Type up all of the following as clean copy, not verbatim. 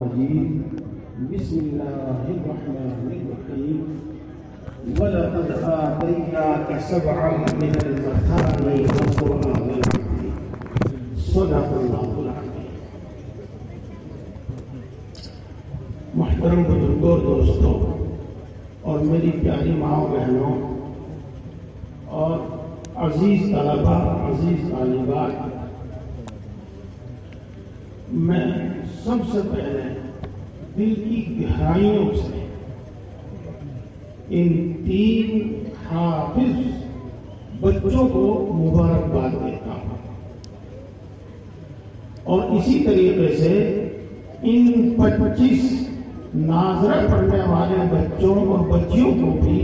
بسم الله الرحمن الرحيم ولقد آتيناك سبعا من المثاني والقرآن العظيم صدق الله العظيم۔ محترم بزرگوں، دوستوں اور میری پیاری ماؤں بہنوں اور عزیز طلبہ، عزیز طالبات، میں سب سے پہلے دل کی گہرائیوں سے ان تین حافظ بچوں کو مبارکباد دیتا ہوں، اور اسی طریقے سے ان 25 ناظرہ پڑھنے والے بچوں اور بچیوں کو بھی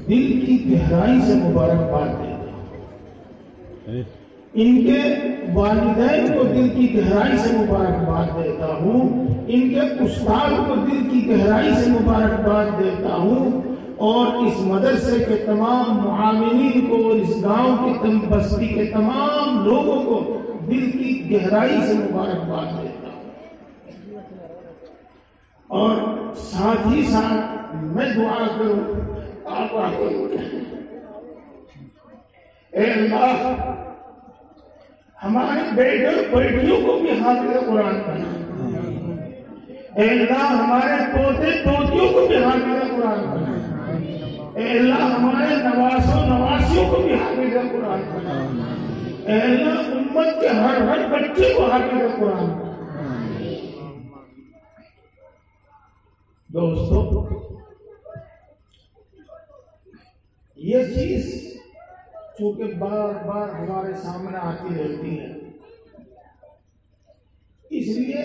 دل کی گہرائی سے مبارکباد دیتا ہوں۔ ان کے والدین کو دل کی گہرائی سے مبارکباد دیتا ہوں، ان کے استاد کو دل کی گہرائی سے مبارکباد دیتا ہوں، اور اس مدرسے کے تمام معاونین کو اور اس گاؤں کی بستی کے تمام لوگوں کو دل کی گہرائی سے مبارکباد دیتا ہوں۔ اور ساتھ ہی ساتھ میں دعا کروں، آپ اے اللہ ہمارے بیٹیوں کو بھی حافظ قرآن بنا، اے اللہ ہمارے پوتے پوتیوں کو بھی حافظ قرآن بنا، اے اللہ ہمارے نواسیوں کو بھی حافظ قرآن بنا، اے اللہ امت کے ہر بچے کو حافظ قرآن بنا۔ دوستو، یہ چیز چونکہ بار بار ہمارے سامنے آتی رہتی ہے، اس لیے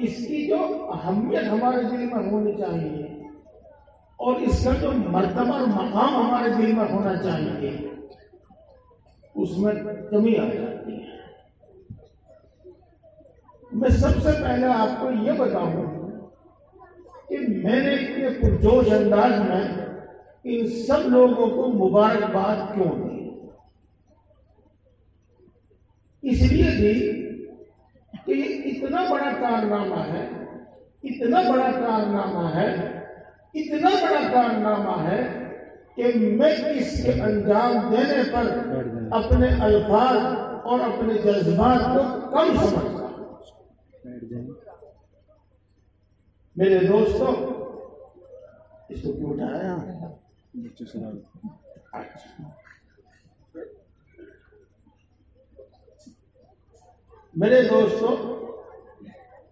اس کی جو اہمیت ہمارے دل میں ہونی چاہیے اور اس کا جو مرتبہ اور مقام ہمارے دل میں ہونا چاہیے، اس میں کمی آ جاتی ہے۔ میں سب سے پہلے آپ کو یہ بتاؤں کہ میں نے اتنے پرجوش انداز میں ان سب لوگوں کو مبارکباد کیوں دی؟ اس لیے دی کہ یہ اتنا بڑا کارنامہ ہے، اتنا بڑا کارنامہ ہے، اتنا بڑا کارنامہ ہے کہ میں اس کے انجام دینے پر اپنے الفاظ اور اپنے جذبات کو کم سمجھتا ہوں۔ میرے دوستوں، اس کو کیوں اٹھایا؟ میرے دوستو،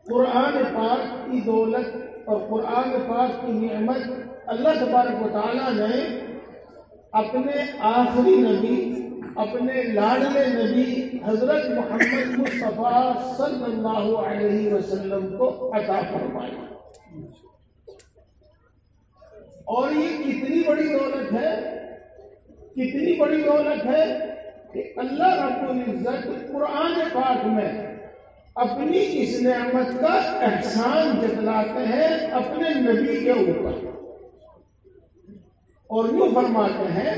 قرآن پاک کی دولت اور قرآن پاک کی نعمت اللہ تبارک و تعالیٰ نے اپنے آخری نبی، اپنے لاڈلے نبی حضرت محمد مصطفیٰ صلی اللہ علیہ وسلم کو عطا فرمائی، اور یہ کتنی بڑی دولت ہے، کتنی بڑی دولت ہے کہ اللہ رب العزت قرآن پاک میں اپنی اس نعمت کا احسان جتلاتے ہیں اپنے نبی کے اوپر، اور یوں فرماتے ہیں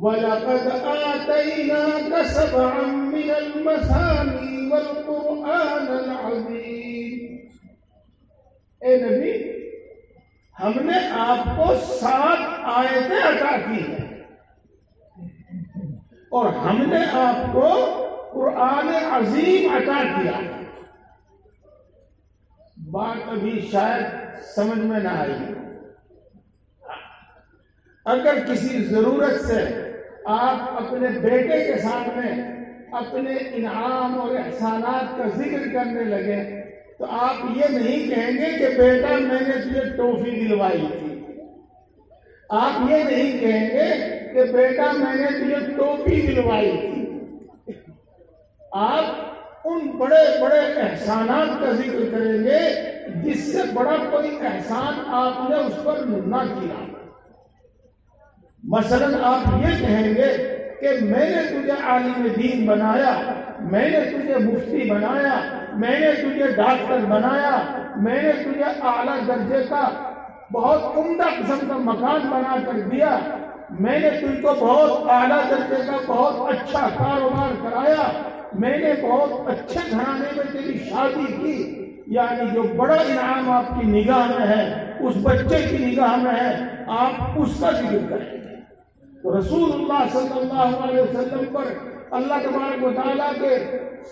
وَلَقَدْ آتَيْنَاكَ سَبْعًا مِّنَ الْمَثَانِي وَالْقُرْآنَ الْعَظِيمِ۔ اے نبی، ہم نے آپ کو 7 آیتیں عطا کی ہیں، اور ہم نے آپ کو قرآن عظیم عطا کیا۔ بات ابھی شاید سمجھ میں نہ آئی۔ اگر کسی ضرورت سے آپ اپنے بیٹے کے سامنے اپنے انعام اور احسانات کا ذکر کرنے لگے تو آپ یہ نہیں کہیں گے کہ بیٹا میں نے تجھے ٹوفی دلوائی تھی، آپ یہ نہیں کہیں گے کہ بیٹا میں نے تجھے ٹوپی دلوائی تھی، آپ ان بڑے بڑے احسانات کا ذکر کریں گے جس سے بڑا کوئی احسان آپ نے اس پر نہ کیا۔ مثلا آپ یہ کہیں گے کہ میں نے تجھے عالم دین بنایا، میں نے تجھے مفتی بنایا، میں نے تجھے ڈاکٹر بنایا، میں نے تجھے اعلیٰ درجے کا بہت عمدہ قسم کا مکان بنا کر دیا، میں نے تجھ کو بہت اعلیٰ درجے کا بہت اچھا کاروبار کرایا، میں نے بہت اچھے گھرانے میں تیری شادی کی، یعنی جو بڑا انعام آپ کی نگاہ میں ہے، اس بچے کی نگاہ میں ہے، آپ اس کا ذکر کریں گے۔ تو رسول اللہ صلی اللہ علیہ وسلم پر اللہ تبارک و تعالیٰ کے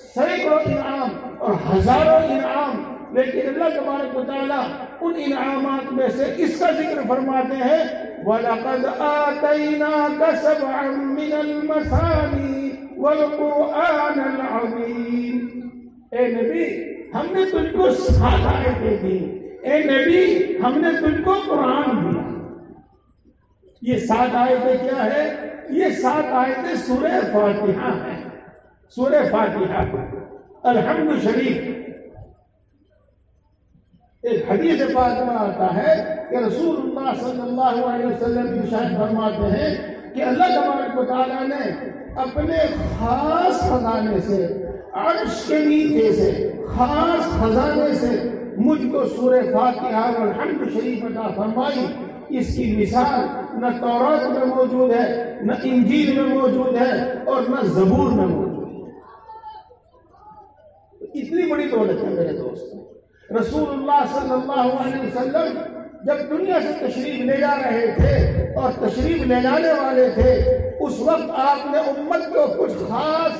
سینکڑوں انعام اور ہزاروں انعام، لیکن اللہ تبارک و تعالیٰ ان انعامات میں سے اس کا ذکر فرماتے ہیں وَلَقَدْ آتَيْنَاكَ سَبْعًا مِّنَ الْمَثَانِي وَالْقُرْآنَ الْعَظِيمَ۔ اے نبی، ہم نے تجھ کو 7 آیتیں دی، اے نبی ہم نے تجھ کو قرآن دیا۔ یہ 7 آیتیں کیا ہے؟ یہ 7 آیتیں سورہ فاتحہ ہیں۔ سورہ فاتحہ الحمد شریف۔ ایک حدیث پاک میں آتا ہے کہ رسول اللہ صلی اللہ علیہ وسلم ارشاد فرماتے ہیں کہ اللہ تبارک و تعالیٰ نے اپنے خاص خزانے سے، عرش کے نیچے سے خاص خزانے سے مجھ کو سورہ فاتحہ اور الحمد شریف عطا فرمائی۔ اس کی مثال نہ تورات میں موجود ہے، نہ انجیل میں موجود ہے، اور نہ زبور میں موجود ہے۔ اتنی بڑی دولت ہے میرے دوست۔ رسول اللہ صلی اللہ علیہ وسلم جب دنیا سے تشریف لے جا رہے تھے اور تشریف لے جانے والے تھے، اس وقت آپ نے امت کو کچھ خاص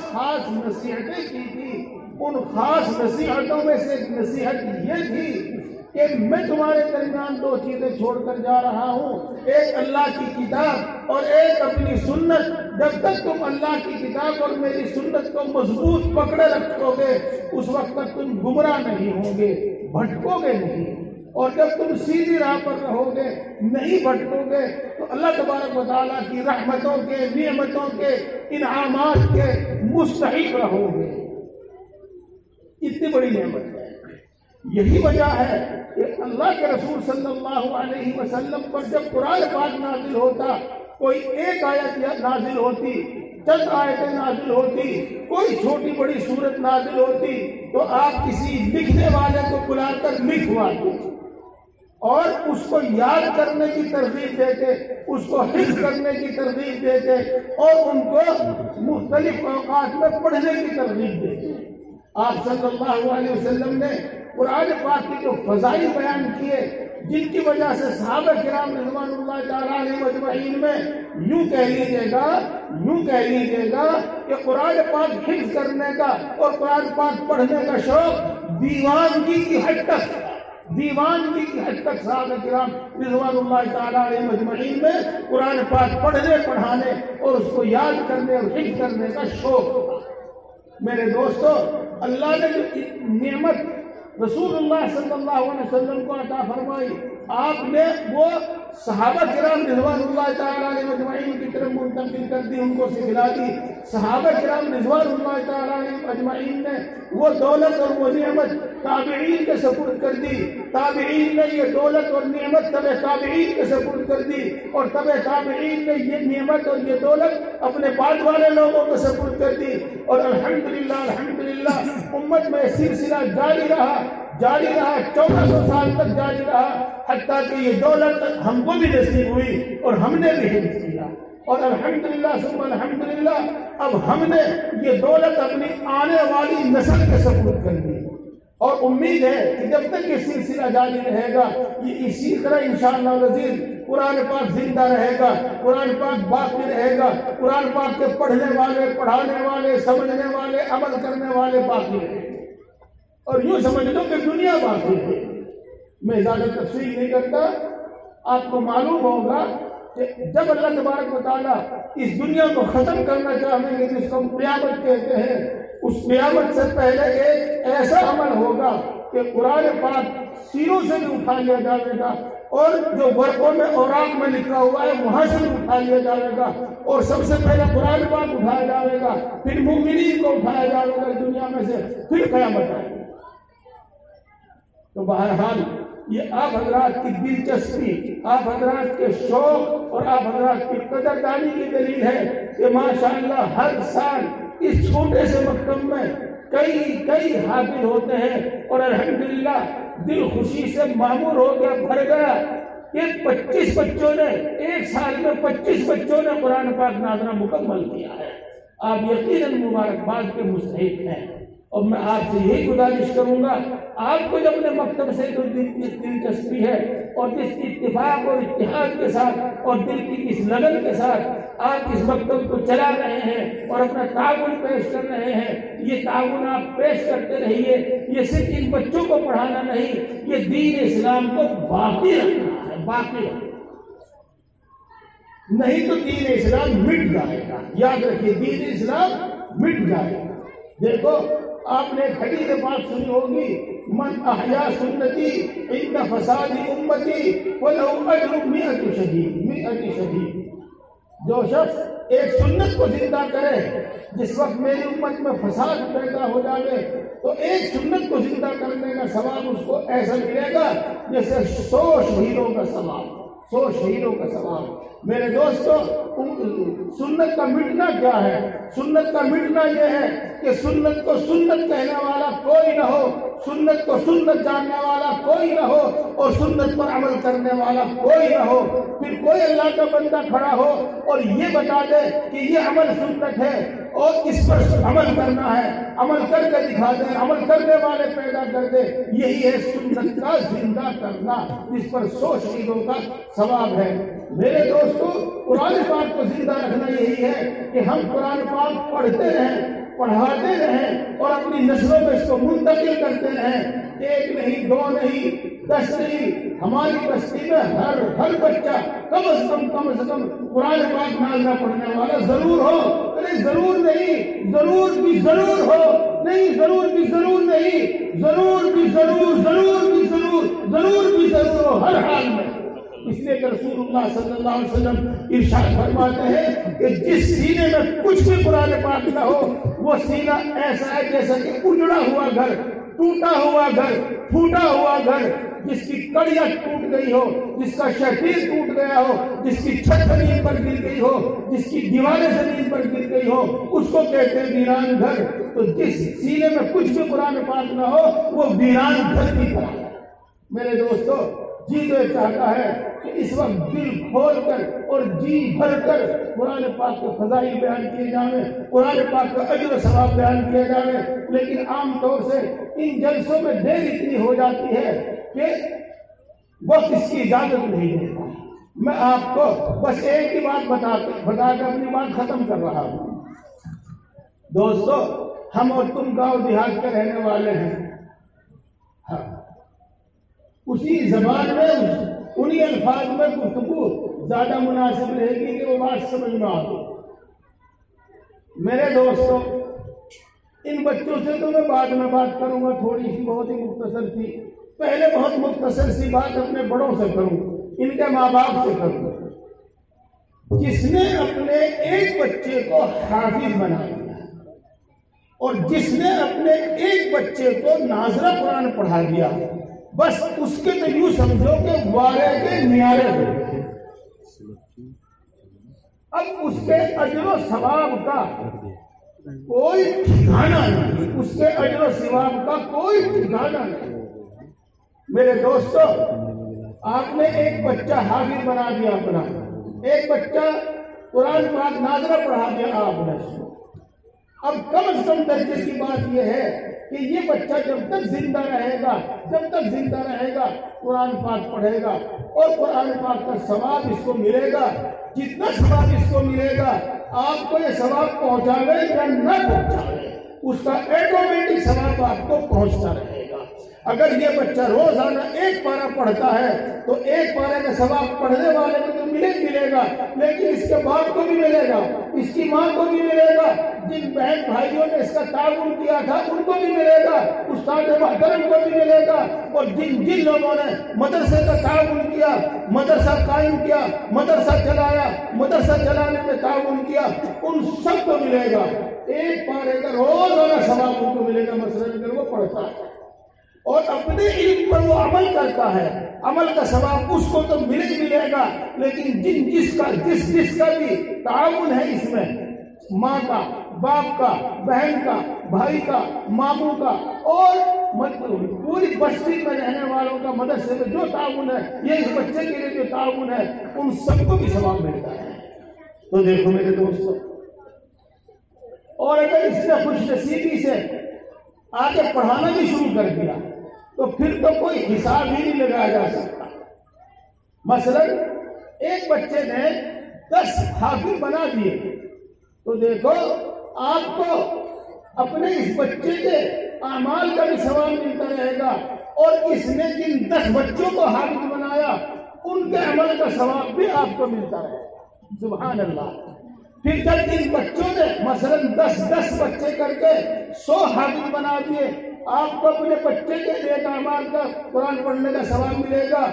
نصیحتیں کی تھی۔ ان خاص نصیحتوں میں سے ایک نصیحت یہ تھی کہ میں تمہارے درمیان 2 چیزیں چھوڑ کر جا رہا ہوں، ایک اللہ کی کتاب اور ایک اپنی سنت۔ جب تک تم اللہ کی کتاب اور میری سنت کو مضبوط پکڑے رکھو گے، اس وقت تک تم گمراہ نہیں ہوں گے، بھٹکو گے نہیں۔ اور جب تم سیدھی راہ پر رہو گے، نہیں بھٹکو گے، تو اللہ تبارک و تعالیٰ کی رحمتوں کے، نعمتوں کے، انعامات کے مستحق رہو گے۔ اتنی بڑی نعمت ہے۔ یہی وجہ ہے کہ اللہ کے رسول صلی اللہ علیہ وسلم پر جب قرآن پاک نازل ہوتا، کوئی ایک آیت نازل ہوتی، چند آیتیں نازل ہوتی، کوئی چھوٹی بڑی سورت نازل ہوتی، تو آپ کسی لکھنے والے کو بلا کر لکھواتے اور اس کو یاد کرنے کی ترغیب دیتے، اس کو حفظ کرنے کی ترغیب دیتے، اور ان کو مختلف اوقات میں پڑھنے کی ترغیب دیتے۔ آپ صلی اللہ علیہ وسلم نے قرآن پاک کی جو فضائل بیان کیے، جن کی وجہ سے صحابہ کرام رضوان اللہ تعالیٰ علیہ مجمعین میں یوں کہہ لیجیے گا کہ قرآن پاک حفظ کرنے کا اور قرآن پاک پڑھنے کا شوق دیوانگی کی حد تک صحابہ کرام رضوان اللہ تعالیٰ علیہ مجمعین میں قرآن پاک پڑھنے، پڑھانے اور اس کو یاد کرنے اور حفظ کرنے کا شوق تھا۔ میرے دوستو، اللہ نے جو نعمت رسول اللہ صلی اللہ علیہ وسلم کو عطا فرمائی، آپ نے وہ صحابہ کرام رضوان اللہ تعالیٰ علیہ مجمعین کی طرف منتقل کر دی، ان کو سکھلا دی۔ صحابہ کرام رضوان اللہ تعالیٰ علیہ مجمعین نے وہ دولت اور وہ نعمت تابعین کے سپرد کر دی، تابعین نے یہ دولت اور نعمت تبع تابعین کے سپرد کر دی، اور تبع تابعین نے یہ نعمت اور یہ دولت اپنے بعد والے لوگوں کو سپرد کر دی، اور الحمدللہ امت میں سلسلہ جاری رہا 1400 سال تک جاری رہا، حتیٰ کہ یہ دولت ہم کو بھی نصیب ہوئی اور ہم نے بھی حفظ کیا، اور الحمدللہ ثم الحمدللہ اب ہم نے یہ دولت اپنی آنے والی نسل کے سپرد کر دی، اور امید ہے کہ جب تک یہ سلسلہ جاری رہے گا، یہ اسی طرح انشاءاللہ العزیز قرآن پاک زندہ رہے گا، قرآن پاک باقی رہے گا، قرآن پاک کے پڑھنے والے، پڑھانے والے، سمجھنے والے، عمل کرنے والے باقی رہیں گے، اور یوں سمجھ لو کہ دنیا باقی ہے۔ میں زیادہ تفصیل نہیں کرتا، آپ کو معلوم ہوگا کہ جب اللہ تبارک و تعالیٰ اس دنیا کو ختم کرنا چاہیں گے، جس کو ہم قیامت کہتے ہیں، اس قیامت سے پہلے ایک ایسا عمل ہوگا کہ قرآن پاک سینوں سے بھی اٹھا لیا جائے گا، اور جو ورقوں میں اوراق میں لکھا ہوا ہے وہاں سے بھی اٹھا لیا جائے گا، اور سب سے پہلے قرآن پاک اٹھایا جائے گا، پھر مومنین کو اٹھایا جائے گا دنیا میں سے، پھر قیامت آئے گی۔ تو بہرحال یہ آپ حضرات کی دلچسپی، آپ حضرات کے شوق اور آپ حضرات کی قدردانی کی دلیل ہے کہ ماشاءاللہ ہر سال اس چھوٹے سے مکتب میں کئی حافظ ہوتے ہیں، اور الحمدللہ دل خوشی سے معمور ہو گیا، بھر گیا کہ 25 بچوں نے ایک سال میں 25 بچوں نے قرآن پاک ناظرہ مکمل کیا ہے۔ آپ یقیناً مبارکباد کے مستحق ہیں، اور میں آپ سے یہی گزارش کروں گا، آپ کو جب اپنے مکتب سے جو دلچسپی ہے اور جس اتفاق اور اتحاد کے ساتھ اور دل کی اس لگن کے ساتھ آپ اس مکتب کو چلا رہے ہیں اور اپنا تعاون پیش کر رہے ہیں، یہ تعاون آپ پیش کرتے رہیے۔ یہ صرف ان بچوں کو پڑھانا نہیں، یہ دین اسلام کو باقی رکھنا ہے، باقی رکھنا، نہیں تو دین اسلام مٹ جائے گا۔ یاد رکھیے، دین اسلام مٹ جائے گا۔ دیکھو، آپ نے حدیث پاک سنی ہوگی، من احیا سنتی عند فساد امتی فلہ اجر 100 شہید۔ جو شخص ایک سنت کو زندہ کرے، جس وقت میری امت میں فساد پیدا ہو جائے تو ایک سنت کو زندہ کرنے کا ثواب اس کو ایسا ملے گا جیسے 100 شہیدوں کا ثواب، 100 شہیدوں کا ثواب۔ میرے دوستو، سنت کا مٹنا کیا ہے؟ سنت کا مٹنا یہ ہے کہ سنت کو سنت کہنے والا کوئی نہ ہو، سنت کو سنت جاننے والا کوئی نہ ہو، اور سنت پر عمل کرنے والا کوئی نہ ہو۔ پھر کوئی اللہ کا بندہ کھڑا ہو اور یہ بتا دے کہ یہ عمل سنت ہے اور اس پر عمل کرنا ہے، عمل کر کے دکھا دے، عمل کرنے والے پیدا کر دے، یہی ہے سنت کا زندہ کرنا، جس پر 100 شہیدوں کا ثواب ہے۔ میرے دوستو، قرآن پاک کو زندہ رکھنا یہی ہے کہ ہم قرآن پاک پڑھتے رہیں، پڑھاتے رہیں اور اپنی نسلوں میں اس کو منتقل کرتے رہیں۔ 1 نہیں، 2 نہیں، 10 نہیں، ہماری بستی میں ہر بچہ کم از کم قرآن پاک نازلہ پڑھنے والا ضرور ہو۔ ارے ضرور نہیں، ضرور بھی ضرور ہو، نہیں ضرور بھی ضرور نہیں، ضرور بھی ضرور، ضرور بھی ضرور، ضرور بھی ضرور ہو، ہر حال میں۔ اس لیے کہ رسول اللہ صلی اللہ علیہ وسلم ارشاد فرماتے ہیں کہ جس سینے میں کچھ بھی قرآن پاک نہ ہو، وہ سینہ ایسا ہے جیسا کہ اجڑا ہوا گھر، ٹوٹا ہوا گھر، پھوٹا ہوا گھر، جس کی کڑیاں ٹوٹ گئی ہو، جس کا شٹیر ٹوٹ گیا ہو، جس کی چھت زمین پر گر گئی ہو، جس کی دیواریں زمین پر گر گئی ہو، اس کو کہتے ہیں ویران گھر۔ تو جس سینے میں کچھ بھی قرآن پاک نہ ہو، وہ ویران گھر کی طرح ہے۔ میرے دوستو، جی تو چاہتا ہے کہ اس وقت دل کھول کر اور جی بھر کر قرآن پاک کے فضائل بیان کیے جائیں، قرآن پاک کا اجر و ثواب بیان کیے جائیں، لیکن عام طور سے ان جلسوں میں دیر اتنی ہو جاتی ہے کہ وقت اس کی اجازت نہیں دیتا۔ میں آپ کو بس ایک ہی بات بتا کے اپنی بات ختم کر رہا ہوں۔ دوستو، ہم اور تم گاؤں دیہات کے رہنے والے ہیں، اسی زبان میں انہی الفاظ میں گفتگو زیادہ مناسب رہے گی کہ وہ بات سمجھ میں آتی۔ میرے دوستو، ان بچوں سے تو میں بعد میں بات کروں گا، تھوڑی سی بہت ہی مختصر سی، پہلے بہت مختصر سی بات اپنے بڑوں سے کروں، ان کے ماں باپ سے کروں۔ جس نے اپنے ایک بچے کو حافظ بنا دیا اور جس نے اپنے ایک بچے کو ناظرہ قرآن پڑھا دیا، بس اس کے تو یوں سمجھو کہ وارے کے نیارے ہو گئے۔ اب اس کے اجر و ثواب کا کوئی ٹھکانہ نہیں، اس کے اجر و ثواب کا کوئی ٹھکانہ نہیں۔ میرے دوستو، آپ نے ایک بچہ حافظ بنا دیا اپنا، ایک بچہ قرآن پاک ناظرہ پڑھا دیا آپ نے۔ اب کم از کم درجے کی بات یہ ہے کہ یہ بچہ جب تک زندہ رہے گا قرآن پاک پڑھے گا اور قرآن پاک کا ثواب اس کو ملے گا۔ جتنا ثواب اس کو ملے گا، آپ کو یہ ثواب پہنچاوے یا نہ پہنچاوے، اس کا ایٹومیٹک ثواب آپ کو پہنچتا رہے گا۔ اگر یہ بچہ روزانہ ایک پارہ پڑھتا ہے تو ایک پارے کا ثواب پڑھنے والے کو تو ملے گا، لیکن اس کے باپ کو بھی ملے گا، اس کی ماں کو بھی ملے گا، جن بہن بھائیوں نے اس کا تعاون کیا تھا ان کو بھی ملے گا، استاد محترم کو بھی ملے گا، اور جن لوگوں نے مدرسے کا تعاون کیا، مدرسہ قائم کیا، مدرسہ چلایا، مدرسہ چلانے میں تعاون کیا، ان سب کو ملے گا۔ ایک پارے کا روزانہ ثواب ان کو ملے گا، مثلاً اگر وہ پڑھتا ہے اور اپنے علم پر وہ عمل کرتا ہے، عمل کا ثواب اس کو تو ملے گا، لیکن جس کا بھی تعاون ہے اس میں، ماں کا، باپ کا، بہن کا، بھائی کا، ماموں کا اور پوری بستی میں رہنے والوں کا مدرسے میں جو تعاون ہے، یہ اس بچے کے لیے جو تعاون ہے، ان سب کو بھی ثواب ملتا ہے۔ تو دیکھو میرے دوستو، اور اگر اس نے خوش نصیبی سے آگے پڑھانا بھی شروع کر دیا تو پھر تو کوئی حساب ہی نہیں لگایا جا سکتا۔ مثلا ایک بچے نے 10 حافظ بنا دیے تو دیکھو آپ کو اپنے اس بچے کے اعمال کا بھی ثواب ملتا رہے گا، اور اس نے جن 10 بچوں کو حافظ بنایا ان کے عمل کا ثواب بھی آپ کو ملتا رہے گا۔ سبحان اللہ۔ پھر جب ان بچوں نے مثلا 10 بچے کر کے 100 حافظ بنا دیے، آپ کو اپنے بچے کے نیک اعمال کا قرآن پڑھنے کا ثواب ملے گا۔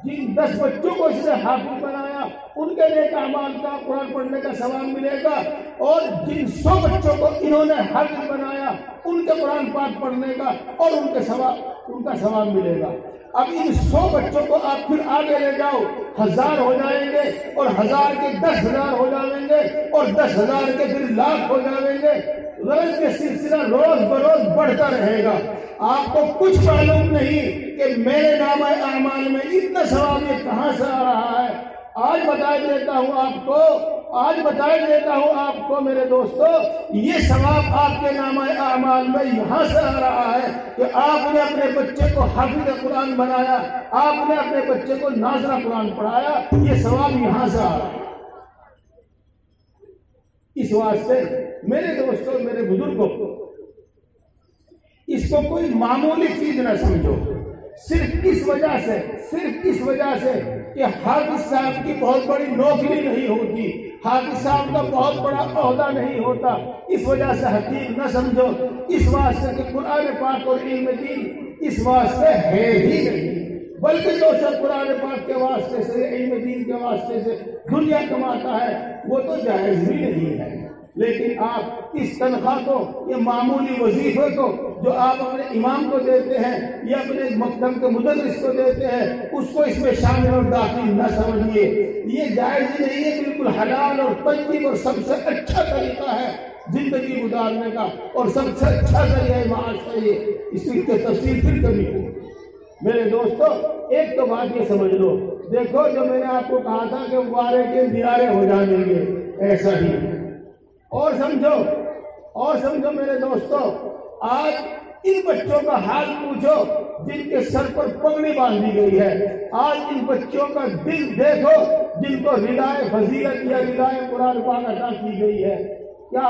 جن 10 بچوں کو اس نے حافظ بنایا ان کے نیک اعمال کا قرآن پڑھنے کا ثواب ملے گا، اور جن 100 بچوں کو انہوں نے حافظ بنایا ان کے قرآن پاک پڑھنے کا اور ان کا ثواب ملے گا۔ اب ان 100 بچوں کو آپ پھر آگے لے جاؤ، 1000 ہو جائیں گے، اور 1000 کے 10,000 ہو جائیں گے، اور 10,000 کے پھر لاکھ ہو جائیں گے۔ غرض کے سلسلہ روز بروز بڑھتا رہے گا۔ آپ کو کچھ معلوم نہیں کہ میرے نامہ اعمال میں اتنا ثواب یہ کہاں سے آ رہا ہے۔ آج بتا دیتا ہوں آپ کو میرے دوستو، یہ ثواب آپ کے نامہ اعمال میں یہاں سے آ رہا ہے کہ آپ نے اپنے بچے کو حافظ قرآن بنایا، آپ نے اپنے بچے کو ناظرہ قرآن پڑھایا، یہ ثواب یہاں سے آ رہا ہے۔ اس واسطے میرے دوستوں، میرے بزرگوں، اس کو کوئی معمولی چیز نہ سمجھو۔ صرف اس وجہ سے کہ حافظ صاحب کی بہت بڑی نوکری نہیں ہوتی، حافظ صاحب کا بہت بڑا عہدہ نہیں ہوتا، اس وجہ سے حقیر نہ سمجھو۔ اس واسطے کہ قرآن پاک اور علم دین اس واسطے ہے ہی نہیں، بلکہ جو شخص قرآن پاک کے واسطے سے، علم دین کے واسطے سے دنیا کماتا ہے وہ تو جائز بھی نہیں ہے۔ لیکن آپ اس تنخواہ کو، یہ معمولی وظیفے کو جو آپ اپنے امام کو دیتے ہیں یا اپنے مکتب کے مدرس کو دیتے ہیں، اس کو اس میں شامل اور داخل نہ سمجھیے۔ یہ جائز ہی نہیں ہے، بالکل حلال اور طیب اور سب سے اچھا طریقہ ہے زندگی گزارنے کا، اور سب سے اچھا ذریعہ معاش ہے یہ۔ اس کی تفصیل پھر کبھی ہو۔ میرے دوستو، ایک تو بات یہ سمجھ لو، دیکھو جو میں نے آپ کو کہا تھا کہ وارے کے دیارے ہو جائیں گے، ایسا ہی ہے۔ اور سمجھو میرے دوستو، آج ان بچوں کا حال پوچھو جن کے سر پر پگڑی باندھی گئی ہے۔ آج ان بچوں کا دل دیکھو جن کو ردائے فضیلت یا ردائے قرآن پاک عطا کی گئی ہے۔ کیا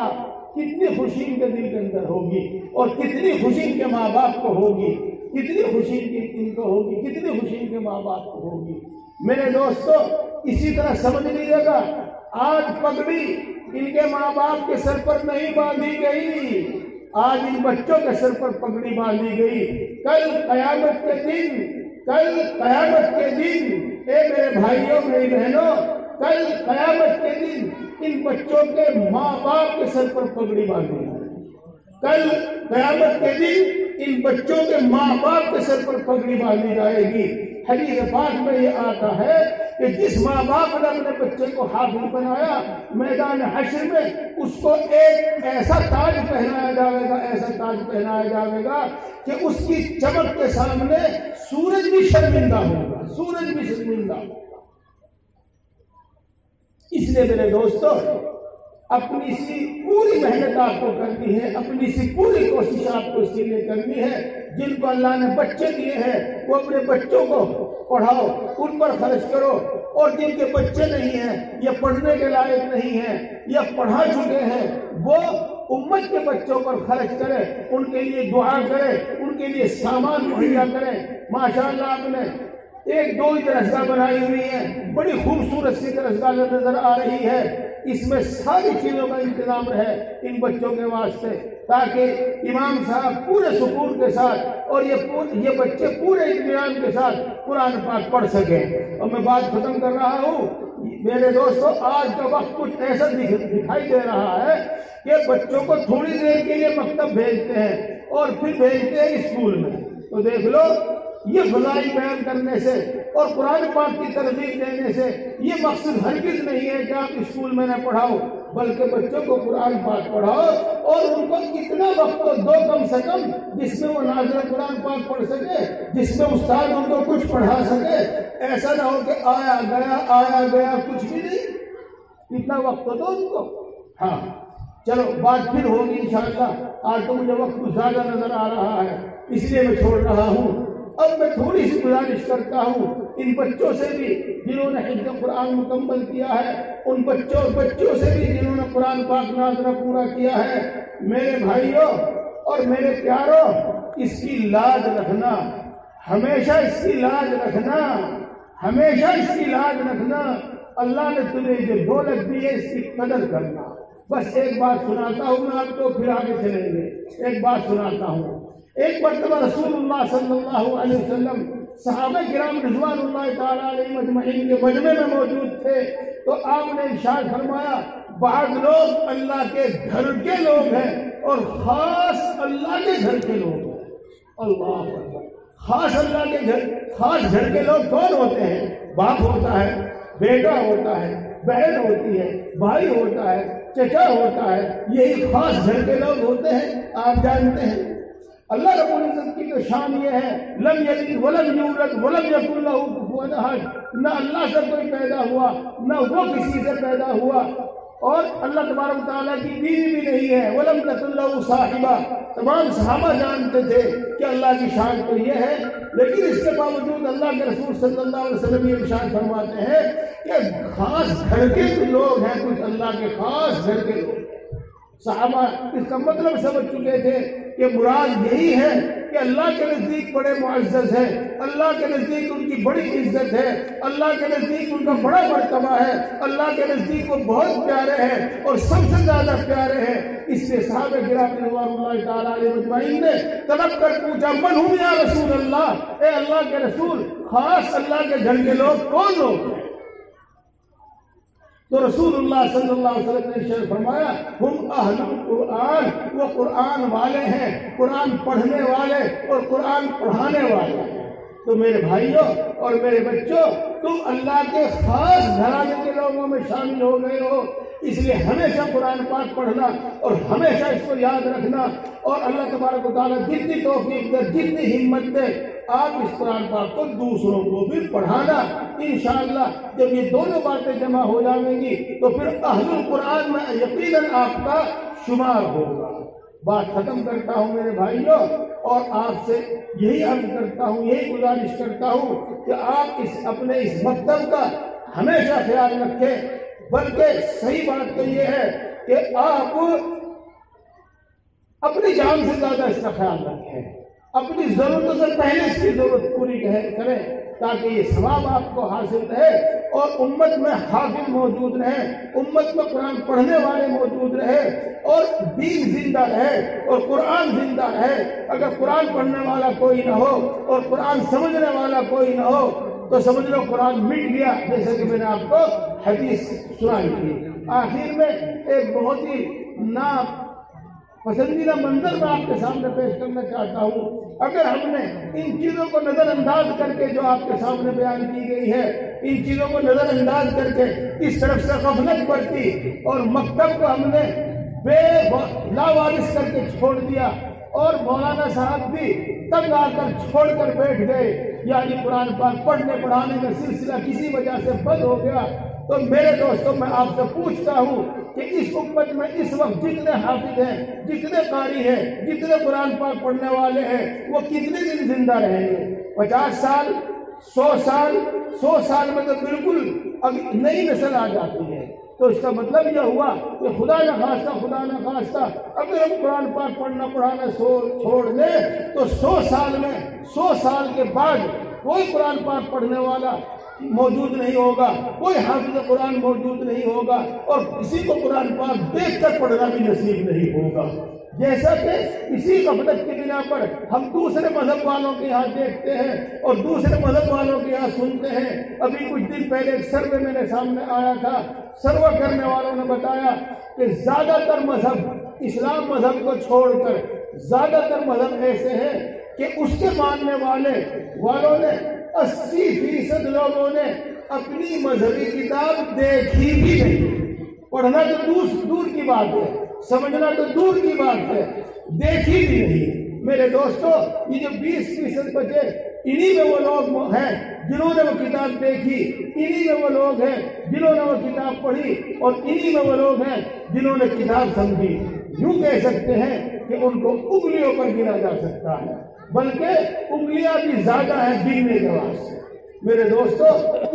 کتنی خوشی ان کے دل کے اندر ہوگی، اور کتنی خوشی ان کے ماں باپ کو ہوگی، کتنی خوشی ان کو ہوگی، کتنی خوشی ان کے ماں باپ کو ہوگی۔ میرے دوستو، اسی طرح سمجھ لیجیے گا، آج پگڑی ان کے ماں باپ کے سر پر نہیں باندھی گئی، آج ان بچوں کے سر پر پگڑی باندھی گئی۔ کل قیامت کے دن اے میرے بھائیوں، میری بہنوں، کل قیامت کے دن ان بچوں کے ماں باپ کے سر پر پگڑی باندھی گئی۔ کل قیامت کے دن ان بچوں کے ماں باپ کے سر پر پگڑی باندھی جائے گی۔ حدیث پاک میں یہ آتا ہے کہ جس ماں باپ نے اپنے بچے کو حافظ بنایا، میدان حشر میں اس کو ایک ایسا تاج پہنایا جائے گا کہ اس کی چمک کے سامنے سورج بھی شرمندہ ہوگا۔ اس لیے میرے دوستو، اپنی سی پوری محنت آپ کو کرنی ہے، اپنی سی پوری کوشش آپ کو اس کے لیے کرنی ہے۔ جن کو اللہ نے بچے دیے ہیں وہ اپنے بچوں کو پڑھاؤ، ان پر خرچ کرو، اور جن کے بچے نہیں ہیں یا پڑھنے کے لائق نہیں ہیں یا پڑھا چکے ہیں، وہ امت کے بچوں پر خرچ کرے، ان کے لیے دعا کرے، ان کے لیے سامان مہیا کرے۔ ماشاءاللہ آپ نے 1-2 درسگاہ بنائی ہوئی ہے، بڑی خوبصورت سی درسگاہ نظر آ رہی ہے۔ اس میں ساری چیزوں کا انتظام رہے ان بچوں کے واسطے، تاکہ امام صاحب پورے سکون کے ساتھ اور یہ بچے پورے اطمینان کے ساتھ قرآن پاک پڑھ سکیں۔ اور میں بات ختم کر رہا ہوں۔ میرے دوستو، آج کا وقت کچھ ایسا دکھائی دے رہا ہے کہ بچوں کو تھوڑی دیر کے لیے مکتب بھیجتے ہیں اور پھر بھیجتے ہیں اسکول میں، تو دیکھ لو، یہ فضائل بیان کرنے سے اور قرآن پاک کی ترغیب دینے سے یہ مقصد ہرگز نہیں ہے کہ آپ اسکول میں نہ پڑھاؤ، بلکہ بچوں کو قرآن پاک پڑھاؤ، اور ان کو اتنا وقت تو دو کم سے کم جس میں وہ ناظر قرآن پاک پڑھ سکے، جس میں استاد ان کو کچھ پڑھا سکے۔ ایسا نہ ہو کہ آیا گیا کچھ بھی نہیں، اتنا وقت تو دو ان کو۔ ہاں، چلو بات پھر ہوگی انشاءاللہ. آج تو مجھے وقت کچھ زیادہ نظر آ رہا ہے اس لیے میں چھوڑ رہا ہوں. اب میں تھوڑی سی گزارش کرتا ہوں ان بچوں سے بھی جنہوں نے حفظ قرآن مکمل کیا ہے، ان بچوں سے بھی جنہوں نے قرآن پاک ناظرہ پورا کیا ہے. میرے بھائیوں اور میرے پیاروں، اس کی لاج رکھنا، ہمیشہ اس کی لاج رکھنا، ہمیشہ اس کی لاج رکھنا. اللہ نے تمہیں جو دولت دی ہے اس کی قدر کرنا. بس ایک بات سناتا ہوں میں آپ کو، پھر آگے چلیں گے. ایک بات سناتا ہوں. ایک مرتبہ رسول اللہ صلی اللہ علیہ وسلم صحابہ کرام رضوان اللہ تعالیٰ علیہ مجمعین کے مجمع میں موجود تھے تو آپ نے ارشاد فرمایا بعض لوگ اللہ کے گھر کے لوگ ہیں اور خاص اللہ کے گھر کے لوگ ہیں. اللہ اکبر. خاص اللہ کے گھر، خاص گھر کے لوگ کون ہوتے ہیں؟ باپ ہوتا ہے، بیٹا ہوتا ہے، بہن ہوتی ہے، بھائی ہوتا ہے، چچا ہوتا ہے. یہی خاص گھر کے لوگ ہوتے ہیں. آپ جانتے ہیں اللہ رب العزت کی تو شان یہ ہے لم یلد ولم یولد ولم یکن لہ کفوا احد. نہ اللہ سے کوئی پیدا ہوا نہ وہ کسی سے پیدا ہوا، اور اللہ تبارک تعالیٰ کی بیوی بھی نہیں ہے. ولم تکن لہ صاحبہ. تمام صحابہ جانتے تھے کہ اللہ کی شان تو یہ ہے، لیکن اس کے باوجود اللہ کے رسول صلی اللہ علیہ وسلم یہ ارشاد فرماتے ہیں کہ خاص گھر کے لوگ ہیں کچھ اللہ کے خاص گھر کے لوگ. صحابہ اس کا مطلب سمجھ چکے تھے کہ مراد یہی ہے کہ اللہ کے نزدیک بڑے معزز ہیں، اللہ کے نزدیک ان کی بڑی عزت ہے، اللہ کے نزدیک ان کا بڑا مرتبہ ہے، اللہ کے نزدیک وہ بہت پیارے ہیں اور سب سے زیادہ پیارے ہیں. اس لیے صحابہ کرام رضوان اللہ تعالیٰ علیہ مجمعین نے طلب کر پوچھا من ہم یا رسول اللہ، اے اللہ کے رسول خاص اللہ کے گھر کے لوگ کون لوگ ہیں؟ تو رسول اللہ صلی اللہ علیہ وسلم نے ارشاد فرمایا ہم اہل القرآن، وہ قرآن والے ہیں، قرآن پڑھنے والے اور قرآن پڑھانے والے ہیں. تو میرے بھائیوں اور میرے بچوں، تم اللہ کے خاص گھرانے کے لوگوں میں شامل ہو گئے ہو. اس لیے ہمیشہ قرآن پاک پڑھنا اور ہمیشہ اس کو یاد رکھنا، اور اللہ تبارک و تعالیٰ جتنی توفیق دے، جتنی ہمت دے، آپ اس قرآن پاک کو دوسروں کو بھی پڑھانا. انشاءاللہ جب یہ دونوں باتیں جمع ہو جائیں گی تو پھر اہل القرآن میں یقیناً آپ کا شمار ہوگا. بات ختم کرتا ہوں میرے بھائیوں، اور آپ سے یہی عرض کرتا ہوں، یہی گزارش کرتا ہوں کہ آپ اپنے اس مکتب کا ہمیشہ خیال رکھیں. بلکہ صحیح بات تو یہ ہے کہ آپ اپنی جان سے زیادہ اس کا خیال رکھیں، اپنی ضرورتوں سے پہلے اس کی ضرورت پوری کریں تاکہ یہ ثواب آپ کو حاصل رہے اور امت میں حافظ موجود رہے، امت میں قرآن پڑھنے والے موجود رہے اور دین زندہ رہے اور قرآن زندہ رہے. اگر قرآن پڑھنے والا کوئی نہ ہو اور قرآن سمجھنے والا کوئی نہ ہو تو سمجھ لو قرآن مٹ گیا، جیسے کہ میں نے آپ کو حدیث سنائی تھی. آخر میں ایک بہت ہی پسندیدہ منظر میں آپ کے سامنے پیش کرنا چاہتا ہوں. اگر ہم نے ان چیزوں کو نظر انداز کر کے جو آپ کے سامنے بیان کی گئی ہے، ان چیزوں کو نظر انداز کر کے اس طرف سے غفلت برتی اور مکتب کو ہم نے بے لاوارث کر کے چھوڑ دیا اور مولانا صاحب بھی تنگ آ کر چھوڑ کر بیٹھ گئے، یعنی قرآن پاک پڑھنے پڑھانے کا سلسلہ کسی وجہ سے بند ہو گیا، تو میرے دوستوں میں آپ سے پوچھتا ہوں کہ اس امت میں اس وقت جتنے حافظ ہیں، جتنے قاری ہیں، جتنے قرآن پاک پڑھنے والے ہیں، وہ کتنے دن زندہ رہیں گے؟ 50 سال، 100 سال؟ 100 سال میں تو بالکل اب نئی نسل آ جاتی ہے. تو اس کا مطلب یہ ہوا کہ خدا نہ خواستہ اگر ہم قرآن پاک پڑھنا پڑھانا چھوڑ دیں تو 100 سال میں 100 سال کے بعد کوئی قرآن پاک پڑھنے والا موجود نہیں ہوگا، کوئی حافظ قرآن موجود نہیں ہوگا اور کسی کو قرآن پاک دیکھ کر پڑھنا بھی نصیب نہیں ہوگا. جیسا کہ اسی غفلت کی بنا پر ہم دوسرے مذہب والوں کے یہاں دیکھتے ہیں اور دوسرے مذہب والوں کے یہاں سنتے ہیں. ابھی کچھ دن پہلے ایک سروے میرے سامنے آیا تھا، سروے کرنے والوں نے بتایا کہ زیادہ تر مذہب اسلام مذہب کو چھوڑ کر زیادہ تر مذہب ایسے ہیں کہ اس کے ماننے والوں نے 80% لوگوں نے اپنی مذہبی کتاب دیکھی بھی نہیں. پڑھنا تو دور کی بات ہے، سمجھنا تو دور کی بات ہے، دیکھی بھی نہیں. میرے دوستو، یہ جو 20% بچے، انہی میں وہ لوگ ہیں جنہوں نے وہ کتاب دیکھی، انہی میں وہ لوگ ہیں جنہوں نے وہ کتاب پڑھی اور انہی میں وہ لوگ ہیں جنہوں نے کتاب سمجھی۔ یوں کہہ سکتے ہیں کہ ان کو انگلیوں پر گنا جا سکتا ہے، بلکہ انگلیاں بھی زیادہ ہیں گننے کے واسطے۔ میرے دوستو،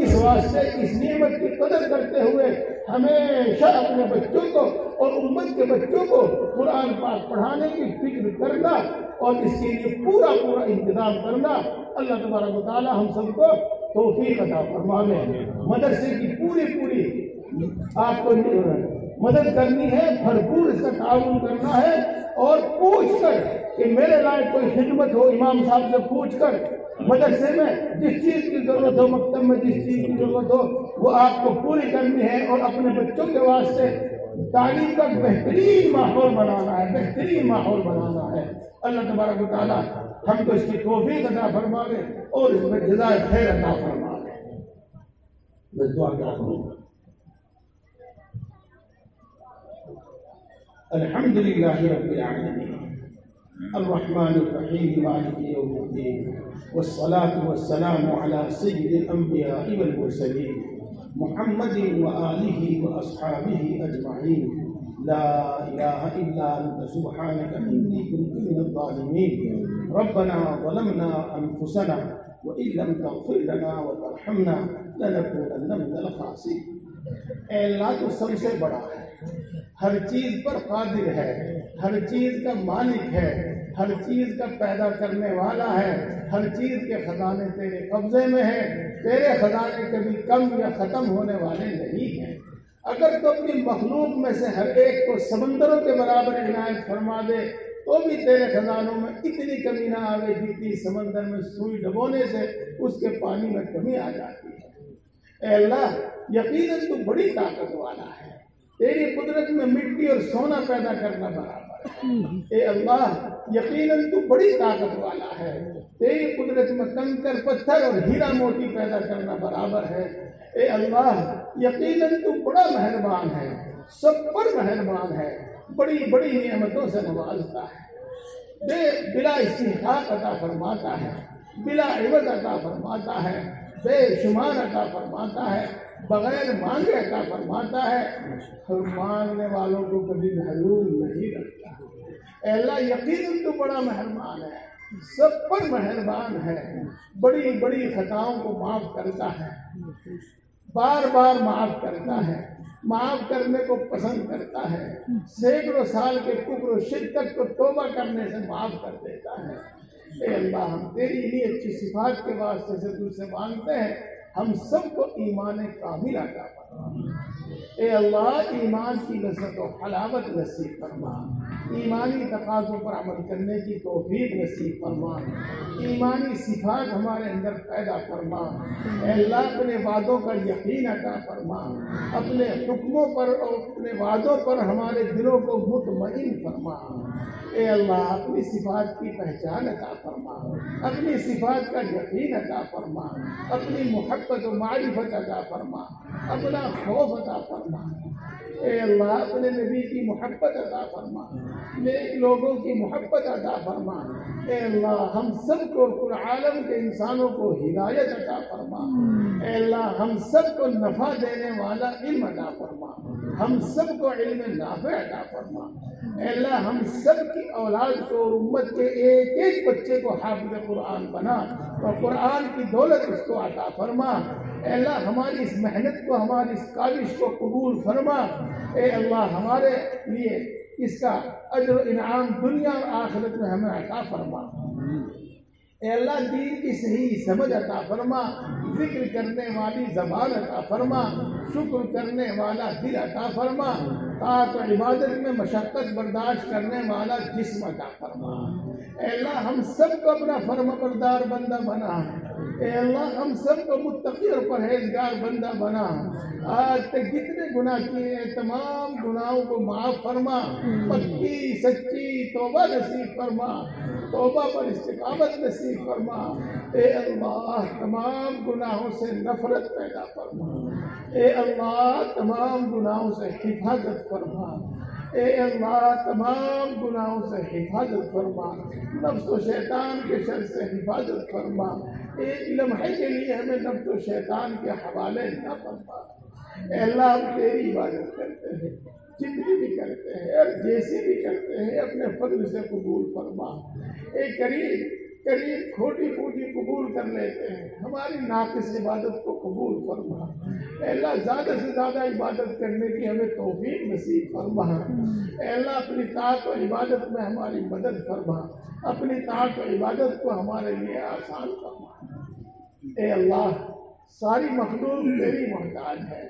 اس واسطے اس نعمت کی قدر کرتے ہوئے ہمیشہ اپنے بچوں کو اور امت کے بچوں کو قرآن پاک پڑھانے کی فکر کرنا اور اس کے لیے پورا انتظام کرنا۔ اللہ تبارک و تعالی ہم سب کو توفیق عطا فرمائے۔ مدرسے کی پوری آپ کو مدد کرنی ہے، بھرپور اس کا تعاون کرنا ہے، اور پوچھ کر کہ میرے لائق کوئی خدمت ہو، امام صاحب سے پوچھ کر مدرسے میں جس چیز کی ضرورت ہو، مکتب میں جس چیز کی ضرورت ہو، وہ آپ کو پوری کرنی ہے، اور اپنے بچوں کے واسطے تعلیم کا بہترین ماحول بنانا ہے، بہترین ماحول بنانا ہے۔ اللہ تبارک و تعالیٰ ہم کو اس کی توفیق عطا فرما دے اور اس میں جزائے خیر عطا فرما دے۔ میں دعا کرتا ہوں۔ الحمد للہ رب العالمین الرحمن الرحیم مالک یوم الدین والصلاة والسلام على سید الانبیاء والمرسلین محمد وآلہ واصحابہ اجمعین۔ لا الہ الا انت سبحانک انی کنت من الظالمین۔ ربنا ظلمنا انفسنا وان لم تغفر لنا وترحمنا لنکونن من الخاسرین۔ اے اللہ تو سب سے بڑا ہے، ہر چیز پر قادر ہے، ہر چیز کا مالک ہے، ہر چیز کا پیدا کرنے والا ہے، ہر چیز کے خزانے تیرے قبضے میں ہیں، تیرے خزانے کبھی کم یا ختم ہونے والے نہیں ہیں۔ اگر تو اپنی مخلوق میں سے ہر ایک کو سمندروں کے برابر عنایت فرما دے تو بھی تیرے خزانوں میں اتنی کمی نہ آئے جتنی سمندر میں سوئی ڈبونے سے اس کے پانی میں کمی آ جاتی ہے۔ اے اللہ، یقیناً تو بڑی طاقت والا ہے، تیری قدرت میں مٹی اور سونا پیدا کرنا برابر ہے۔ اے اللہ، یقیناً تو بڑی طاقت والا ہے، تیری قدرت میں کنکر پتھر اور ہیرا موتی پیدا کرنا برابر ہے۔ اے اللہ، یقیناً تو بڑا مہربان ہے، سب پر مہربان ہے، بڑی بڑی نعمتوں سے نوازتا ہے، بلا استحقاق عطا فرماتا ہے، بلا عوض عطا فرماتا ہے، بے شمار عطا فرماتا ہے، بغیر مانگے عطا فرماتا ہے، اور مانگنے والوں کو کبھی محروم نہیں رکھتا۔ اے اللہ، یقیناً تو بڑا مہربان ہے، سب پر مہربان ہے، بڑی بڑی خطاؤں کو معاف کرتا ہے، بار بار معاف کرتا ہے، معاف کرنے کو پسند کرتا ہے، سینکڑوں سال کے کفر و شرک کو توبہ کرنے سے معاف کر دیتا ہے۔ اے اللہ، ہم تیری انہی اچھی صفات کے واسطے سے تجھ سے مانگتے ہیں، ہم سب کو ایمان کامل عطا فرما۔ اے اللہ، ایمان کی لذت و حلاوت نصیب فرما، ایمانی تقاضوں پر عمل کرنے کی توفیق نصیب فرما، ایمانی صفات ہمارے اندر پیدا فرما۔ اے اللہ، اپنے وعدوں کا یقین عطا فرما، اپنے حکموں پر اور اپنے وعدوں پر ہمارے دلوں کو مطمئن فرما۔ اے اللہ، اپنی صفات کی پہچان عطا فرما، اپنی صفات کا یقین عطا فرما، اپنی محبت و معرفت عطا فرما، اپنا خوف عطا فرما۔ اے اللہ، اپنے نبی کی محبت عطا فرما، نیک لوگوں کی محبت عطا فرما۔ اے اللہ، ہم سب کو کل عالم کے انسانوں کو ہدایت عطا فرما۔ اے اللہ، ہم سب کو نفع دینے والا علم عطا فرما، ہم سب کو علم نافع عطا فرما۔ اے اللہ، ہم سب کی اولاد کو اور امت کے ایک ایک بچے کو حافظ قرآن بنا اور قرآن کی دولت اس کو عطا فرما۔ اے اللہ، ہماری اس محنت کو، ہماری اس کاوش کو قبول فرما۔ اے اللہ، ہمارے لیے اس کا اجر و انعام دنیا اور آخرت میں ہمیں عطا فرما۔ اے اللہ، دین کی صحیح سمجھ عطا فرما، ذکر کرنے والی زبان عطا فرما، شکر کرنے والا دل عطا فرما، طاعت و عبادت میں مشقت برداشت کرنے والا جسم عطا فرما۔ اے اللہ، ہم سب کو اپنا فرما بردار بندہ بنا۔ اے اللہ، ہم سب کو متقی اور پرہیزگار بندہ بنا۔ آج تک جتنے گناہ کیے ہیں تمام گناہوں کو معاف فرما، پکی سچی توبہ نصیب فرما، توبہ پر استقامت نصیب فرما۔ اے اللہ، تمام گناہوں سے نفرت پیدا فرما۔ اے اللہ، تمام گناہوں سے حفاظت فرما۔ اے اللہ، تمام گناہوں سے حفاظت فرما، نفس و شیطان کے شر سے حفاظت فرما۔ ایک لمحے کے لیے ہمیں نفس و شیطان کے حوالے نہ فرما۔ اے اللہ ہم تیری عبادت کرتے ہیں، جتنی بھی کرتے ہیں اور جیسی بھی کرتے ہیں اپنے فضل سے قبول فرما۔ اے کریم کھوٹی پوٹی قبول کر لیتے ہیں، ہماری ناقص عبادت کو قبول فرما۔ اے اللہ زیادہ سے زیادہ عبادت کرنے کی ہمیں توفیق نصیب فرما۔ اے اللہ اپنی طاعت و عبادت میں ہماری مدد فرما، اپنی طاعت و عبادت کو ہمارے لیے آسان فرما۔ اے اللہ ساری مخلوق تیری محتاج ہے،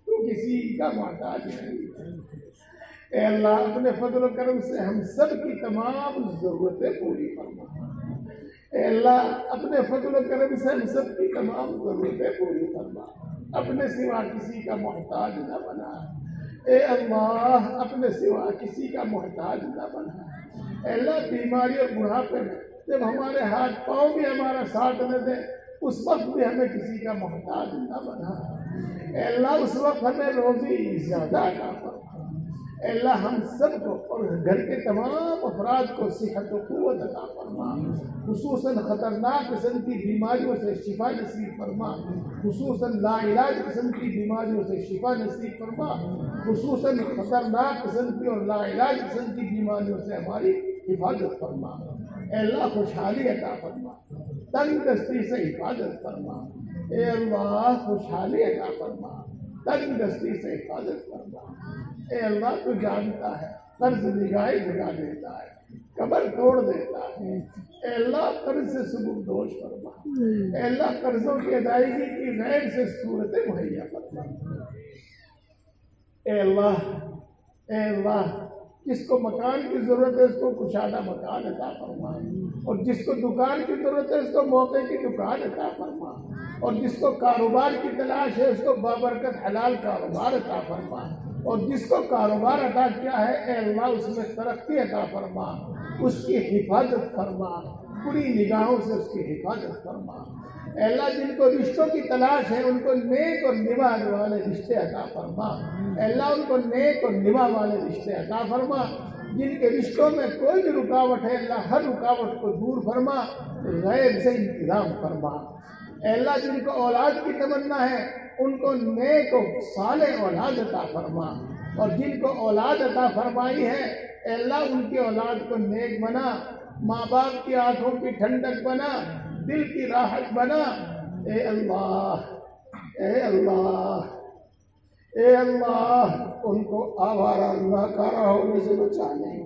تو کسی کا محتاج نہیں ہے۔ اے اللہ اپنے فضل و کرم سے ہم سب کی تمام ضرورتیں پوری فرما۔ اے اللہ اپنے فضل و کرم سے ہم سب کی تمام ضرورتیں پوری فرما، اپنے سوا کسی کا محتاج نہ بنا۔ اے اللہ اپنے سوا کسی کا محتاج نہ بنا۔ اے اللہ بیماری اور بڑھاپے میں جب ہمارے ہاتھ پاؤں بھی ہمارا ساتھ نہ دے اس وقت بھی ہمیں کسی کا محتاج نہ بنا۔ اے اللہ اس وقت ہمیں روزی زیادہ عطا فرما۔ اے اللہ ہم سب کو اور گھر کے تمام افراد کو صحت و قوت عطا فرما، خصوصاً خطرناک قسم کی بیماریوں سے شفا نصیب فرما، خصوصاً لا علاج قسم کی بیماریوں سے شفا نصیب فرما، خصوصاً خطرناک قسم کی اور لا علاج قسم کی بیماریوں سے ہماری حفاظت فرما۔ اے اللہ خوشحالی عطا فرما، تنگ دستی سے حفاظت فرما۔ اے اللہ خوشحالی عطا فرما، تنگ دستی سے حفاظت فرما۔ اے اللہ تو جانتا ہے قرض نگاہ جگا دیتا ہے، قبر توڑ دیتا ہے۔ اے اللہ قرض سے سبکدوش فرما۔ اے اللہ قرضوں کی ادائیگی کی غیر سے صورتیں مہیا فرما۔ اے اللہ جس کو مکان کی ضرورت ہے اس کو کشادہ مکان عطا فرما، اور جس کو دکان کی ضرورت ہے اس کو موقع کی دکان عطا فرما، اور جس کو کاروبار کی تلاش ہے اس کو بابرکت حلال کاروبار عطا فرما، اور جس کو کاروبار عطا کیا ہے اے اللہ اس میں ترقی عطا فرما، اس کی حفاظت فرما، بری نگاہوں سے اس کی حفاظت فرما۔ اے اللہ جن کو رشتوں کی تلاش ہے ان کو نیک اور نبھا والے رشتے عطا فرما۔ اے اللہ ان کو نیک اور نبھا والے رشتے عطا فرما۔ جن کے رشتوں میں کوئی بھی رکاوٹ ہے اللہ ہر رکاوٹ کو دور فرما، غیب سے انتظام فرما۔ اے اللہ جن کو اولاد کی تمنا ہے ان کو نیک و صالح اولاد عطا فرما، اور جن کو اولاد عطا فرمائی ہے اے اللہ ان کی اولاد کو نیک بنا، ماں باپ کی آنکھوں کی ٹھنڈک بنا، دل کی راحت بنا۔ اے اللہ ان کو آوارہ ناکارہ ہونے سے بچا لیں۔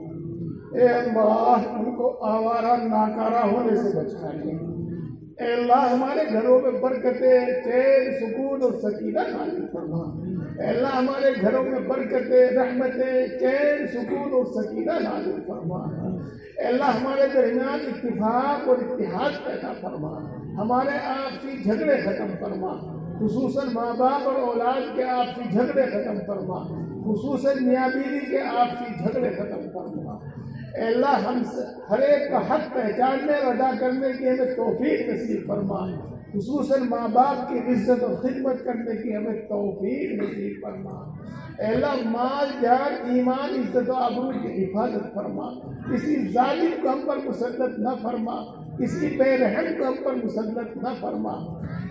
اے اللہ ان کو آوارہ ناکارہ ہونے سے بچا لیں۔ اے اللہ ہمارے گھروں میں برکتیں، چین، سکون اور سکینہ نازل فرما۔ اے اللہ ہمارے گھروں میں برکتیں، رحمتیں، چین، سکون اور سکینہ نازل فرما۔ اے اللہ ہمارے درمیان اتفاق اور اتحاد پیدا فرما، ہمارے آپسی جھگڑے ختم فرما، خصوصاً ماں باپ اور اولاد کے آپسی جھگڑے ختم فرما، خصوصاً میاں بیوی کے آپسی جھگڑے ختم فرما۔ اے اللہ ہم ہر ایک کا حق پہچاننے اور ادا کرنے کی ہمیں توفیق نصیب فرما، خصوصاً ماں باپ کی عزت اور خدمت کرنے کی ہمیں توفیق نصیب فرما۔ اے اللہ مال، جان، ایمان، عزت و آبرو کی حفاظت فرما، کسی ظالم کو ہم پر مسلط نہ فرما، کسی بے رحم کو ہم پر مسلط نہ فرما۔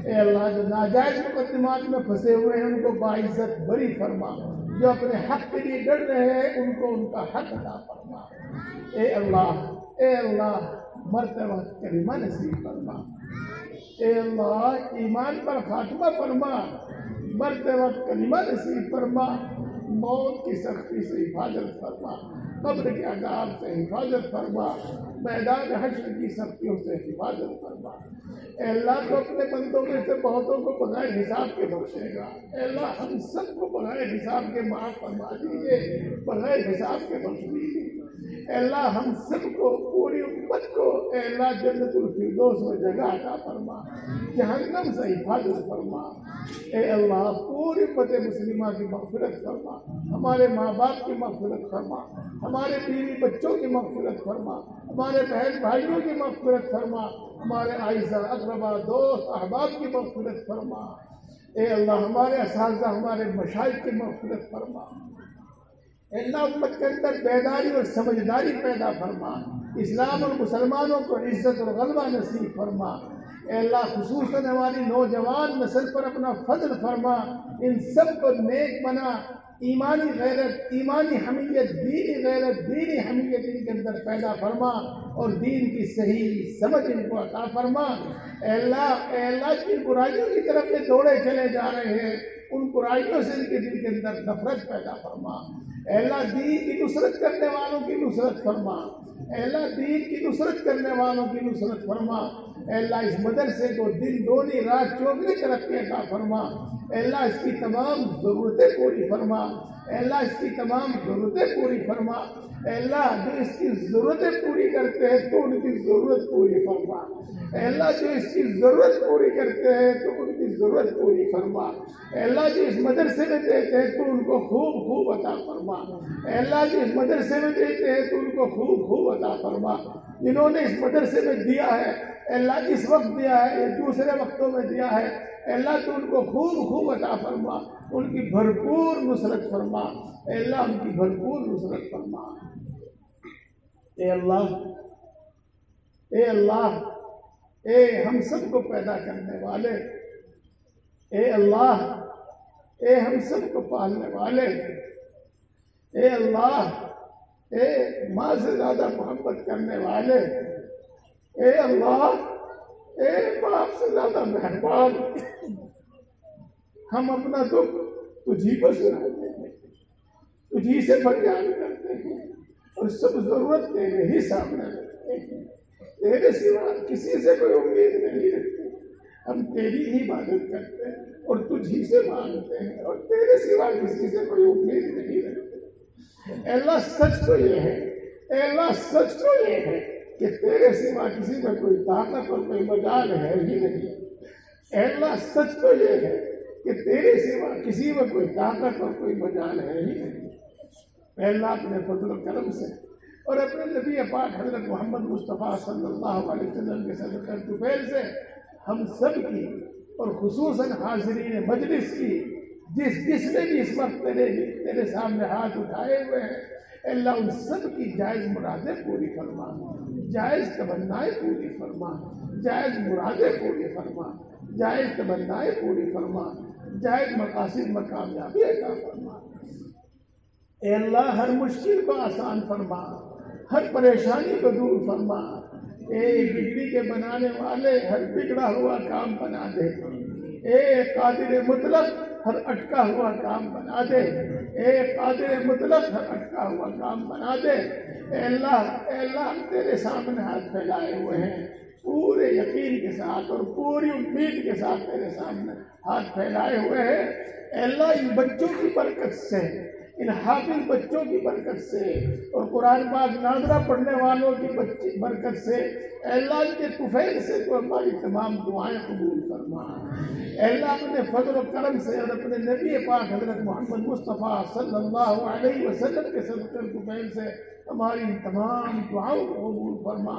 اے اللہ جو ناجائز مقدمات میں پھنسے ہوئے ہیں ان کو باعزت بری فرما، جو اپنے حق کے لیے ڈر رہے ہیں ان کو ان کا حق عطا فرما۔ اے اللہ مرتے وقت کلمہ نصیب فرما۔ اے اللہ ایمان پر خاتمہ فرما، مرتے وقت کلمہ نصیب فرما، موت کی سختی سے حفاظت فرما، قبر کے عذاب سے حفاظت فرما، میدان حشر کی سختیوں سے حفاظت فرما۔ اے اللہ تو اپنے بندوں میں سے بہتوں کو بغیر حساب کے بخشے گا۔ اے اللہ ہم سب کو بغیر حساب کے معاف فرما دیجیے، بغیر حساب کے بخش دیجیے۔ اے اللہ ہم سب کو، پوری امت کو اے اللہ جنت الفردوس میں جگہ عطا فرما، جہنم سے حفاظت فرما۔ اے اللہ پوری امت مسلمہ کی مغفرت فرما، ہمارے ماں باپ کی مغفرت فرما، ہمارے بیوی بچوں کی مغفرت فرما، ہمارے بہن بھائیوں کی مغفرت فرما، ہمارے اعزاء اقربا دوست احباب کی مغفرت فرما۔ اے اللہ ہمارے اساتذہ، ہمارے مشائخ کی مغفرت فرما۔ اے اللہ امت کے اندر بیداری اور سمجھداری پیدا فرما، اسلام اور مسلمانوں کو عزت اور غلبہ نصیب فرما۔ اے اللہ خصوصاً ہماری نوجوان نسل پر اپنا فضل فرما، ان سب کو نیک بنا، ایمانی غیرت، ایمانی حمیت، دینی غیرت، دینی حمیت ان کے اندر پیدا فرما اور دین کی صحیح سمجھ ان کو عطا فرما۔ اے اللہ جن برائیوں کی طرف یہ دوڑے چلے جا رہے ہیں ان برائیوں سے ان کے دل کے اندر نفرت پیدا فرما۔ اے اللہ دین کی نصرت کرنے والوں کی نصرت فرما، اے اللہ دین کی نصرت کرنے والوں کی نصرت فرما۔ اے اللہ اس مدرسے کو دن دونی رات چوگنی ترقی عطا فرما۔ اے اللہ اس کی تمام ضرورتیں پوری فرما، اے اللہ اس کی تمام ضرورتیں پوری فرما۔ اے اللہ جو اس کی ضرورتیں پوری کرتے ہیں تو ان کی ضرورت پوری فرما، اے اللہ جو اس کی ضرورت پوری کرتے ہیں تو ان کی ضرورت پوری فرما۔ اے اللہ جو اس مدرسے میں دیتے ہیں تو ان کو خوب خوب عطا فرما، اے اللہ جو اس مدرسے میں دیتے ہیں تو ان کو خوب خوب عطا فرما۔ جنہوں نے اس مدرسے میں دیا ہے اے اللہ اس وقت دیا ہے یا دوسرے وقتوں میں دیا ہے اے اللہ تو ان کو خوب خوب عطا فرما، ان کی بھرپور نصرت فرما، اے اللہ ان کی بھرپور نصرت فرما۔ اے اللہ اے اللہ اے ہم سب کو پیدا کرنے والے، اے اللہ اے ہم سب کو پالنے والے، اے اللہ اے ماں سے زیادہ محبت کرنے والے، اے اللہ اے باپ سے زیادہ مہربان، ہم اپنا دکھ تجھی کو سناتے ہیں، تجھی سے فریاد کرتے ہیں اور سب ضرورت تیرے ہی سامنے رکھتے ہیں، تیرے سوا کسی سے کوئی امید نہیں رکھتے، ہم تیری ہی عبادت کرتے ہیں اور تجھی سے مانگتے ہیں اور تیرے سوا کسی سے کوئی امید نہیں رکھتے۔ اے اللہ سچ تو یہ ہے، اے اللہ سچ تو یہ ہے کہ تیرے سوا کسی میں کوئی طاقت اور کوئی مجال ہے ہی نہیں۔ اے اللہ سچ تو یہ ہے کہ تیرے سوا کسی میں کوئی طاقت اور کوئی مجال ہے ہی نہیں۔ اے اللہ اپنے فضل و کرم سے اور اپنے نبی پاک حضرت محمد مصطفیٰ صلی اللہ علیہ وسلم کے صدقہ طفیل سے ہم سب کی اور خصوصاً حاضرین مجلس کی جس نے بھی اس وقت تیرے سامنے ہاتھ اٹھائے ہوئے ہیں اے اللہ ان سب کی جائز مرادیں پوری فرما، جائز تمنائیں پوری فرما، جائز مرادیں پوری فرما، جائز تمنائیں پوری فرما، جائز مقاصد میں کامیابی عطا فرما۔ اے اللہ ہر مشکل کو آسان فرما، ہر پریشانی کو دور فرما۔ اے بگڑی کے بنانے والے ہر بگڑا ہوا کام بنا دے، اے قادر مطلق ہر اٹکا ہوا کام بنا دے، اے قادر مطلق ہر اٹکا ہوا کام بنا دے۔ اے اللہ ہم تیرے سامنے ہاتھ پھیلائے ہوئے ہیں، پورے یقین کے ساتھ اور پوری امید کے ساتھ تیرے سامنے ہاتھ پھیلائے ہوئے ہیں۔ اے اللہ ان بچوں کی برکت سے، ان حافظ بچوں کی برکت سے اور قرآن پاک ناظرہ پڑھنے والوں کی برکت سے اے اللہ ان کے طفیل سے تو ہماری تمام دعائیں قبول فرما۔ اے اللہ اپنے فضل و کرم سے اور اپنے نبی پاک حضرت محمد مصطفیٰ صلی اللہ علیہ وسلم کے صدقہ طفیل سے ہماری ان تمام دعاؤں کو قبول فرما،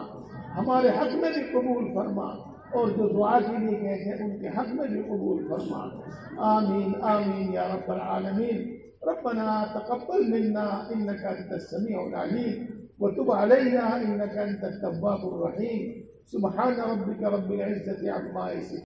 ہمارے حق میں بھی قبول فرما اور جو دعا کے لیے گئے ہیں ان کے حق میں بھی قبول فرما۔ آمین آمین یا رب العالمین۔ ربنا تقبل منا انك انت السميع العليم وتب علينا انك انت التواب الرحيم۔ سبحان ربك رب العزة عما يصفون۔